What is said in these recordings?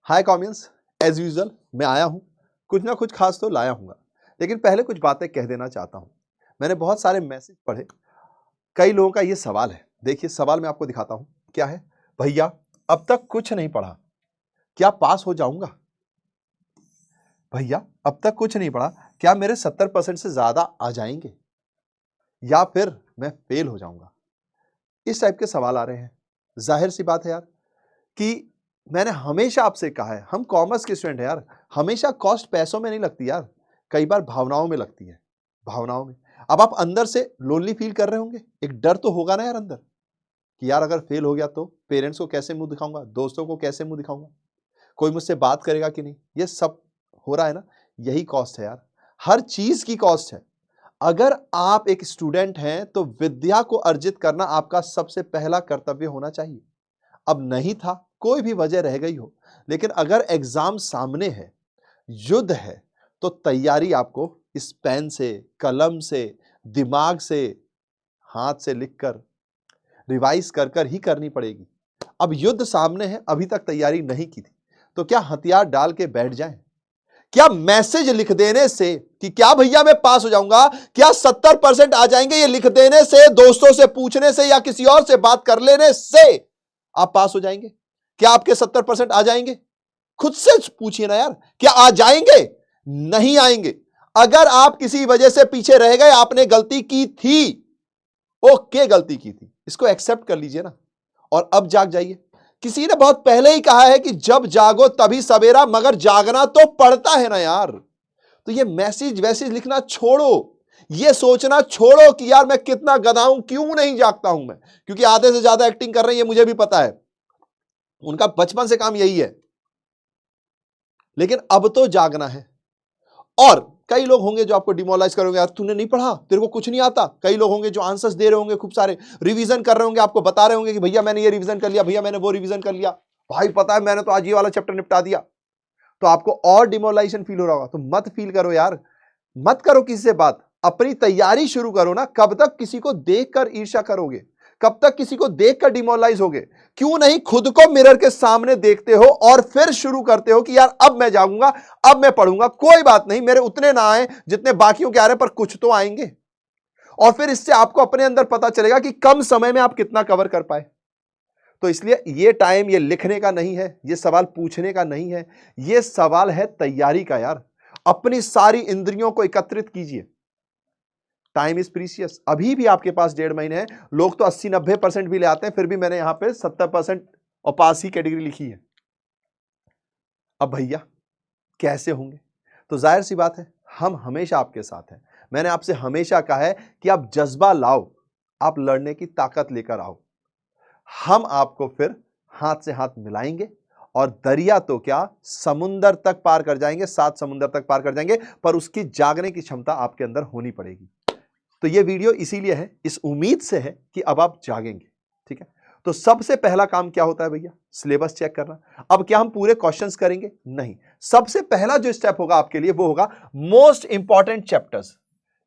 हाय कॉमियंस, as usual मैं आया हूं, कुछ ना कुछ खास तो लाया हूंगा, लेकिन पहले कुछ बातें कह देना चाहता हूं। मैंने बहुत सारे मैसेज पढ़े। कई लोगों का ये सवाल है। देखिए सवाल मैं आपको दिखाता हूं। क्या है? भैया अब तक कुछ नहीं पढ़ा, क्या पास हो जाऊंगा? भैया अब तक कुछ नहीं पढ़ा, क्या मेरे 70% से ज्यादा आ जाएंगे या फिर मैं फेल हो जाऊंगा? इस टाइप के सवाल आ रहे हैं। जाहिर सी बात है यार कि मैंने हमेशा आपसे कहा है, हम कॉमर्स के स्टूडेंट हैं यार। हमेशा कॉस्ट पैसों में नहीं लगती यार, कई बार भावनाओं में लगती है। भावनाओं में। अब आप अंदर से लोनली फील कर रहे होंगे, एक डर तो होगा ना यार अंदर कि यार अगर फेल हो गया तो पेरेंट्स को कैसे मुंह दिखाऊंगा, दोस्तों को कैसे मुंह दिखाऊंगा, कोई मुझसे बात करेगा कि नहीं। ये सब हो रहा है ना, यही कॉस्ट है यार। हर चीज की कॉस्ट है। अगर आप एक स्टूडेंट हैं तो विद्या को अर्जित करना आपका सबसे पहला कर्तव्य होना चाहिए। अब नहीं था, कोई भी वजह रह गई हो, लेकिन अगर एग्जाम सामने है, युद्ध है, तो तैयारी आपको इस पेन से, कलम से, दिमाग से, हाथ से लिखकर, रिवाइज कर कर ही करनी पड़ेगी। अब युद्ध सामने है, अभी तक तैयारी नहीं की थी, तो क्या हथियार डाल के बैठ जाएं? क्या मैसेज लिख देने से कि क्या भैया मैं पास हो जाऊंगा, क्या 70% आ जाएंगे, ये लिख देने से, दोस्तों से पूछने से या किसी और से बात कर लेने से आप पास हो जाएंगे? क्या आपके 70% आ जाएंगे? खुद से पूछिए ना यार, क्या आ जाएंगे? नहीं आएंगे। अगर आप किसी वजह से पीछे रह गए, आपने गलती की थी, ओके गलती की थी, इसको एक्सेप्ट कर लीजिए ना और अब जाग जाइए। किसी ने बहुत पहले ही कहा है कि जब जागो तभी सवेरा, मगर जागना तो पड़ता है ना यार। तो ये मैसेज वैसेज लिखना छोड़ो, ये सोचना छोड़ो कि यार मैं कितना गधा हूं, क्यों नहीं जागता हूं मैं। क्योंकि आधे से ज्यादा एक्टिंग कर रहे हैं, ये मुझे भी पता है, उनका बचपन से काम यही है। लेकिन अब तो जागना है। और कई लोग होंगे जो आपको डिमोरलाइज करोगे, यार तूने नहीं पढ़ा, तेरे को कुछ नहीं आता। कई लोग होंगे जो आंसर्स दे रहे होंगे, खूब सारे रिवीजन कर रहे होंगे, आपको बता रहे होंगे कि भैया मैंने ये रिवीजन कर लिया, भैया मैंने वो रिवीजन कर लिया, भाई पता है मैंने तो आज ये वाला चैप्टर निपटा दिया। तो आपको और डिमोरलाइजेशन फील हो रहा होगा। तो मत फील करो यार, मत करो किसी से बात, अपनी तैयारी शुरू करो ना। कब तक किसी को देखकर ईर्ष्या करोगे, कब तक किसी को देखकर डिमोरलाइज होगे? क्यों नहीं खुद को मिरर के सामने देखते हो और फिर शुरू करते हो कि यार अब मैं जाऊंगा, अब मैं पढ़ूंगा, कोई बात नहीं, मेरे उतने ना आए जितने बाकियों के आ रहे, पर कुछ तो आएंगे। और फिर इससे आपको अपने अंदर पता चलेगा कि कम समय में आप कितना कवर कर पाए। तो इसलिए ये टाइम ये लिखने का नहीं है, ये सवाल पूछने का नहीं है, ये सवाल है तैयारी का यार। अपनी सारी इंद्रियों को एकत्रित कीजिए। Time is precious. अभी भी आपके पास 1.5 महीने हैं। लोग तो 80-90% भी ले आते हैं, फिर भी मैंने यहां पे 70% और पास ही कैटेगरी लिखी है। अब भैया कैसे होंगे? तो जाहिर सी बात है, हम हमेशा आपके साथ हैं। मैंने आपसे हमेशा कहा है कि आप जज्बा लाओ, आप लड़ने की ताकत लेकर आओ। हम आपको फिर हाथ से हाथ मिलाएंगे और दरिया तो क्या, समुंदर तक पार कर जाएंगे, 7 समुंदर तक पार कर जाएंगे, पर उसकी जागने की क्षमता आपके अंदर होनी पड़ेगी। तो ये वीडियो इसीलिए है, इस उम्मीद से है कि अब आप जागेंगे। ठीक है, तो सबसे पहला काम क्या होता है भैया? सिलेबस चेक करना। अब क्या हम पूरे क्वेश्चंस करेंगे? नहीं। सबसे पहला जो स्टेप होगा आपके लिए वो होगा मोस्ट इंपॉर्टेंट चैप्टर्स।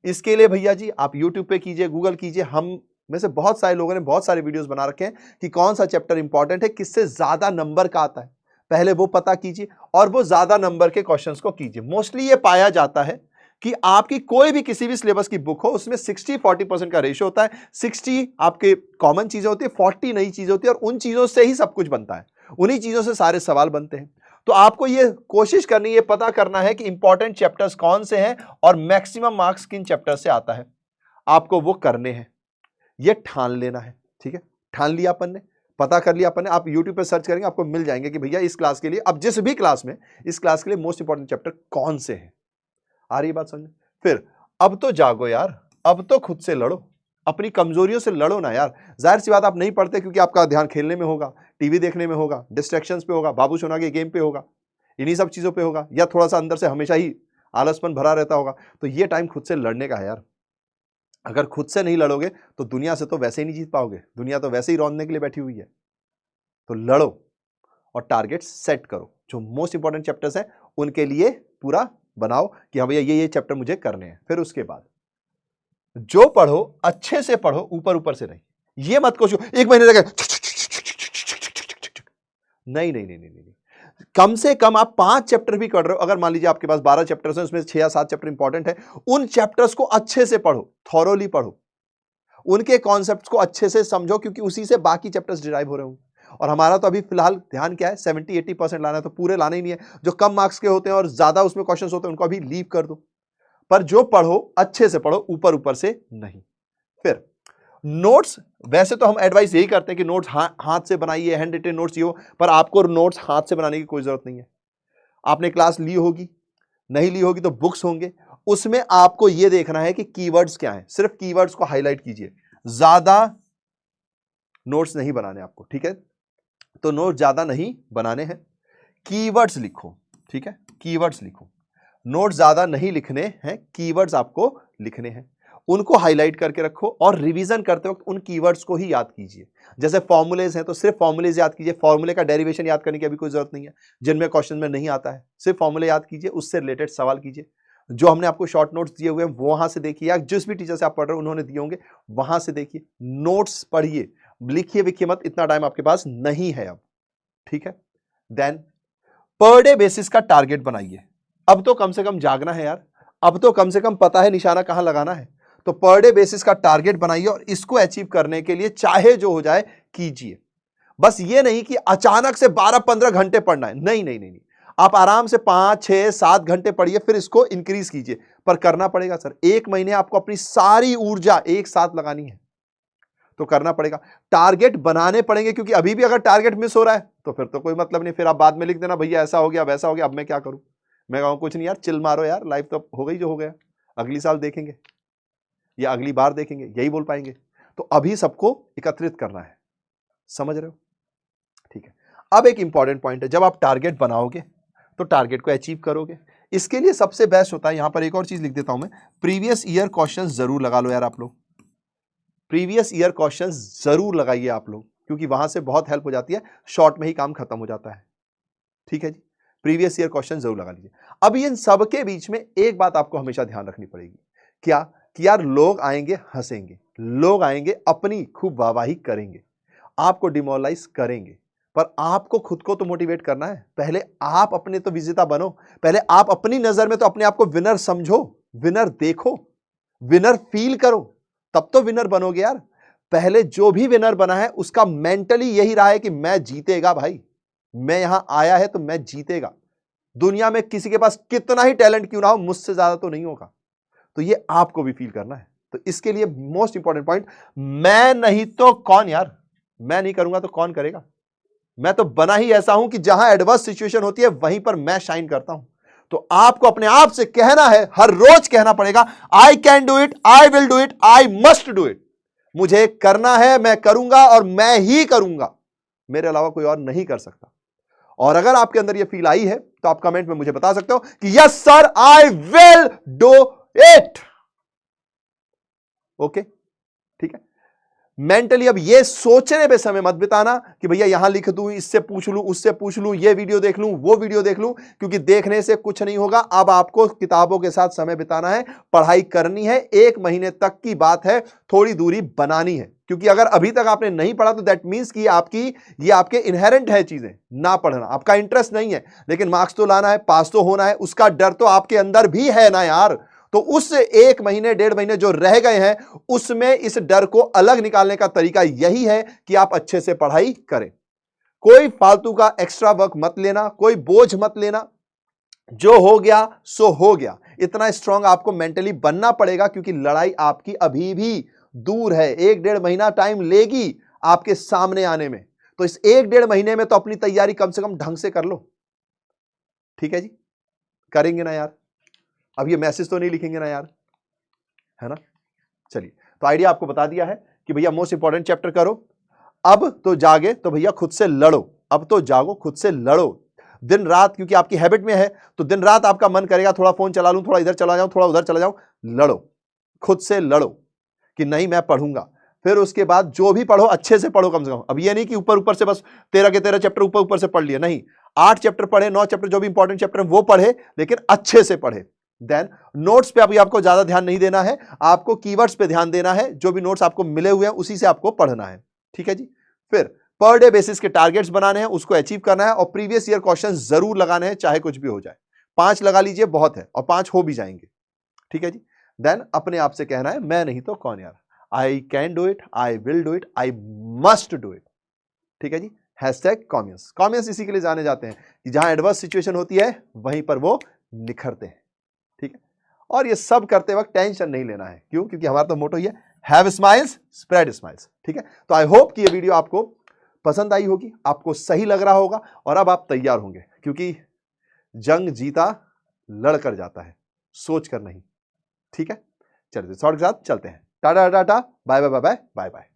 इसके लिए भैया जी आप यूट्यूब पे कीजिए, गूगल कीजिए, हम में से बहुत सारे लोगों ने बहुत सारे वीडियोस बना रखे हैं कि कौन सा चैप्टर इंपॉर्टेंट है, किससे ज्यादा नंबर का आता है, पहले वो पता कीजिए और वो ज्यादा नंबर के क्वेश्चंस को कीजिए। मोस्टली ये पाया जाता है कि आपकी कोई भी किसी भी सिलेबस की बुक हो, उसमें 60-40% का रेशियो होता है। 60 आपके कॉमन चीजें होती है, 40 नई चीजें होती है, और उन चीजों से ही सब कुछ बनता है, उन्हीं चीजों से सारे सवाल बनते हैं। तो आपको ये कोशिश करनी, ये पता करना है कि इंपॉर्टेंट चैप्टर्स कौन से हैं और मैक्सिमम मार्क्स किन चैप्टर से आता है, आपको वो करने हैं, ये ठान लेना है। ठीक है, ठान लिया अपन ने, पता कर लिया अपन ने। आप YouTube पे सर्च करेंगे, आपको मिल जाएंगे कि भैया इस क्लास के लिए, अब जिस भी क्लास में, इस क्लास के लिए मोस्ट इंपॉर्टेंट चैप्टर कौन से हैं। आ रही बात समझ? फिर अब तो जागो यार, अब तो खुद से लड़ो, अपनी कमजोरियों से लड़ो ना यार। जाहिर सी बात आप नहीं पढ़ते क्योंकि आपका ध्यान खेलने में होगा, टीवी देखने में होगा, डिस्ट्रैक्शंस पे होगा, बाबू सोना के गेम पे होगा, इन्हीं सब चीजों पे होगा, या थोड़ा सा अंदर से हमेशा ही आलसपन भरा रहता होगा। तो ये टाइम खुद से लड़ने का है यार। अगर खुद से नहीं लड़ोगे तो दुनिया से तो वैसे ही नहीं जीत पाओगे, दुनिया तो वैसे ही रौंदने के लिए बैठी हुई है। तो लड़ो और टारगेट सेट करो, जो मोस्ट इंपॉर्टेंट चैप्टर्स हैं उनके लिए पूरा बनाओ कि हाँ भैया ये चैप्टर मुझे करने हैं। फिर उसके बाद जो पढ़ो अच्छे से पढ़ो, ऊपर ऊपर से नहीं। ये मत कोशिश 1 महीने तक नहीं नहीं नहीं नहीं नहीं, कम से कम आप 5 चैप्टर भी कर रहे हो, अगर मान लीजिए आपके पास 12 चैप्टर्स हैं, उसमें 6 या 7 चैप्टर इंपॉर्टेंट है, उन चैप्टर्स को अच्छे से पढ़ो, थॉरोली पढ़ो, उनके कॉन्सेप्ट्स को अच्छे से समझो, क्योंकि उसी से बाकी चैप्टर्स डिराइव हो रहे होंगे। और हमारा तो अभी फिलहाल ध्यान क्या है, 70-80% लाना है, तो पूरे लाना ही नहीं है। जो कम मार्क्स के होते हैं और ज्यादा उसमें क्वेश्चंस होते हैं उनको अभी लीव कर दो, पर जो पढ़ो अच्छे से पढ़ो, ऊपर ऊपर से नहीं। फिर नोट्स, वैसे तो हम एडवाइस यही करते हैं कि नोट्स हाथ से बनाइए, हैंड रिटन नोट्स ये हो, पर आपको नोट्स हाथ से बनाने की कोई जरूरत नहीं है। आपने क्लास ली होगी, नहीं ली होगी तो बुक्स होंगे, उसमें आपको यह देखना है कि कीवर्ड्स क्या हैं, सिर्फ कीवर्ड्स को हाईलाइट कीजिए, ज्यादा नोट्स नहीं बनाने आपको, ठीक है? तो नोट ज्यादा नहीं बनाने हैं, कीवर्ड्स लिखो, ठीक है? कीवर्ड्स लिखो, नोट ज्यादा नहीं लिखने हैं, कीवर्ड्स आपको लिखने हैं, उनको हाईलाइट करके रखो और रिवीजन करते वक्त उन कीवर्ड्स को ही याद कीजिए। जैसे फॉर्मूलेज हैं तो सिर्फ फॉर्मूलेज याद कीजिए, फॉर्मूले का डेरिवेशन याद करने की अभी कोई जरूरत नहीं है, जिनमें क्वेश्चन में नहीं आता है, सिर्फ फॉर्मूले याद कीजिए, उससे रिलेटेड सवाल कीजिए। जो हमने आपको शॉर्ट नोट्स दिए हुए हैं वो वहां से देखिए, या जिस भी टीचर से आप पढ़ रहे हो उन्होंने दिए होंगे वहां से देखिए, नोट्स पढ़िए, लिखिए विखिए मत, इतना टाइम आपके पास नहीं है अब, ठीक है? देन पर डे बेसिस का टारगेट बनाइए। अब तो कम से कम जागना है यार, अब तो कम से कम पता है निशाना कहां लगाना है, तो पर डे बेसिस का टारगेट बनाइए और इसको अचीव करने के लिए चाहे जो हो जाए कीजिए। बस ये नहीं कि अचानक से 12-15 घंटे पढ़ना है, नहीं नहीं नहीं, आप आराम से 5-6-7 घंटे पढ़िए, फिर इसको इंक्रीज कीजिए, पर करना पड़ेगा सर। 1 महीने आपको अपनी सारी ऊर्जा एक साथ लगानी है, तो करना पड़ेगा, टारगेट बनाने पड़ेंगे, क्योंकि अभी भी अगर टारगेट मिस हो रहा है तो फिर तो कोई मतलब नहीं, फिर आप बाद में लिख देना भैया ऐसा हो गया वैसा हो गया, अब मैं क्या करूं। मैं कहूं कुछ नहीं यार, चिल मारो यार, लाइफ तो हो गई जो हो गया, अगली साल देखेंगे या अगली बार देखेंगे, यही बोल पाएंगे। तो अभी सबको एकत्रित करना है, समझ रहे हो? ठीक है। अब एक इंपॉर्टेंट पॉइंट है, जब आप टारगेट बनाओगे तो टारगेट को अचीव करोगे, इसके लिए सबसे बेस्ट होता है, यहां पर एक और चीज लिख देता हूं मैं, प्रीवियस ईयर क्वेश्चन जरूर लगा लो यार आप लोग, प्रीवियस ईयर क्वेश्चन जरूर लगाइए आप लोग, क्योंकि वहां से बहुत हेल्प हो जाती है, शॉर्ट में ही काम खत्म हो जाता है, ठीक है जी? प्रीवियस ईयर क्वेश्चन जरूर लगा लीजिए। अब इन सबके बीच में एक बात आपको हमेशा ध्यान रखनी पड़ेगी, क्या कि यार लोग आएंगे हंसेंगे, लोग आएंगे अपनी खूब वाहवाही करेंगे, आपको डिमोरलाइज करेंगे, पर आपको खुद को तो मोटिवेट करना है। पहले आप अपने तो विजेता बनो, पहले आप अपनी नजर में तो अपने आप को विनर समझो, विनर देखो, विनर फील करो, तब तो विनर बनोगे यार। पहले जो भी विनर बना है उसका मेंटली यही रहा है कि मैं जीतेगा भाई, मैं यहां आया है तो मैं जीतेगा, दुनिया में किसी के पास कितना ही टैलेंट क्यों ना हो, मुझसे ज्यादा तो नहीं होगा। तो ये आपको भी फील करना है। तो इसके लिए मोस्ट इंपॉर्टेंट पॉइंट, मैं नहीं तो कौन यार, मैं नहीं करूंगा तो कौन करेगा। मैं तो बना ही ऐसा हूं कि जहां एडवर्स सिचुएशन होती है वहीं पर मैं शाइन करता हूं। तो आपको अपने आप से कहना है, हर रोज कहना पड़ेगा, I can do it, I will do it, I must do it. मुझे करना है, मैं करूंगा और मैं ही करूंगा, मेरे अलावा कोई और नहीं कर सकता। और अगर आपके अंदर यह फील आई है तो आप कमेंट में मुझे बता सकते हो कि yes sir I will do it. Okay, ठीक है। मेंटली अब ये सोचने पे समय मत बिताना कि भैया यहां लिख दूं, इससे पूछ लूं, उससे पूछ लूं, ये वीडियो देख लूं, वो वीडियो देख लूं, क्योंकि देखने से कुछ नहीं होगा। अब आपको किताबों के साथ समय बिताना है, पढ़ाई करनी है, 1 महीने तक की बात है, थोड़ी दूरी बनानी है, क्योंकि अगर अभी तक आपने नहीं पढ़ा तो दैट मींस कि ये आपके इनहेरेंट है चीजें, ना पढ़ना, आपका इंटरेस्ट नहीं है, लेकिन मार्क्स तो लाना है, पास तो होना है, उसका डर तो आपके अंदर भी है ना यार। तो उस 1 महीने 1.5 महीने जो रह गए हैं उसमें इस डर को अलग निकालने का तरीका यही है कि आप अच्छे से पढ़ाई करें। कोई फालतू का एक्स्ट्रा वर्क मत लेना, कोई बोझ मत लेना, जो हो गया सो हो गया। इतना स्ट्रांग आपको मेंटली बनना पड़ेगा, क्योंकि लड़ाई आपकी अभी भी दूर है, 1-1.5 महीना टाइम लेगी आपके सामने आने में। तो इस 1-1.5 महीने में तो अपनी तैयारी कम से कम ढंग से कर लो, ठीक है जी? करेंगे ना यार? अब ये मैसेज तो नहीं लिखेंगे ना यार, है ना? चलिए, तो आइडिया आपको बता दिया है कि भैया मोस्ट इंपॉर्टेंट चैप्टर करो। अब तो जागे तो भैया खुद से लड़ो, अब तो जागो, खुद से लड़ो दिन रात, क्योंकि आपकी हैबिट में है, तो दिन रात आपका मन करेगा थोड़ा फोन चला लूं, थोड़ा इधर चला जाऊं, थोड़ा उधर चला जाऊं। लड़ो, खुद से लड़ो कि नहीं मैं पढ़ूंगा। फिर उसके बाद जो भी पढ़ो अच्छे से पढ़ो कम से कम। अब ये नहीं कि ऊपर ऊपर से बस 13 के 13 चैप्टर ऊपर ऊपर से पढ़ लिए, नहीं, 8 चैप्टर पढ़े, 9 चैप्टर जो भी इंपॉर्टेंट चैप्टर है वो पढ़े, लेकिन अच्छे से पढ़े। देन नोट्स पे अभी आपको ज्यादा ध्यान नहीं देना है, आपको कीवर्ड्स पे ध्यान देना है, जो भी नोट्स आपको मिले हुए हैं उसी से आपको पढ़ना है, ठीक है जी? फिर पर डे बेसिस के टारगेट्स बनाने हैं, उसको अचीव करना है और प्रीवियस ईयर क्वेश्चन जरूर लगाने हैं, चाहे कुछ भी हो जाए। 5 लगा लीजिए, बहुत है, और 5 हो भी जाएंगे। ठीक है जी। देन अपने आप से कहना है, मैं नहीं तो कौन यार, I can do it, I will do it, I must do it. ठीक है जी। हैशटैग कॉमियंस। कॉमियंस इसी के लिए जाने जाते हैं कि जहां एडवर्स सिचुएशन होती है वहीं पर वो निखरते हैं। ठीक है। और ये सब करते वक्त टेंशन नहीं लेना है। क्यों? क्योंकि हमारा तो मोटो ही है, हैव स्माइल्स स्प्रेड स्माइल्स। ठीक है। तो आई होप कि ये वीडियो आपको पसंद आई होगी, आपको सही लग रहा होगा और अब आप तैयार होंगे, क्योंकि जंग जीता लड़कर जाता है, सोच कर नहीं। ठीक है। चलिए शॉर्ट के साथ चलते हैं। Tata tata, bye bye bye bye bye bye.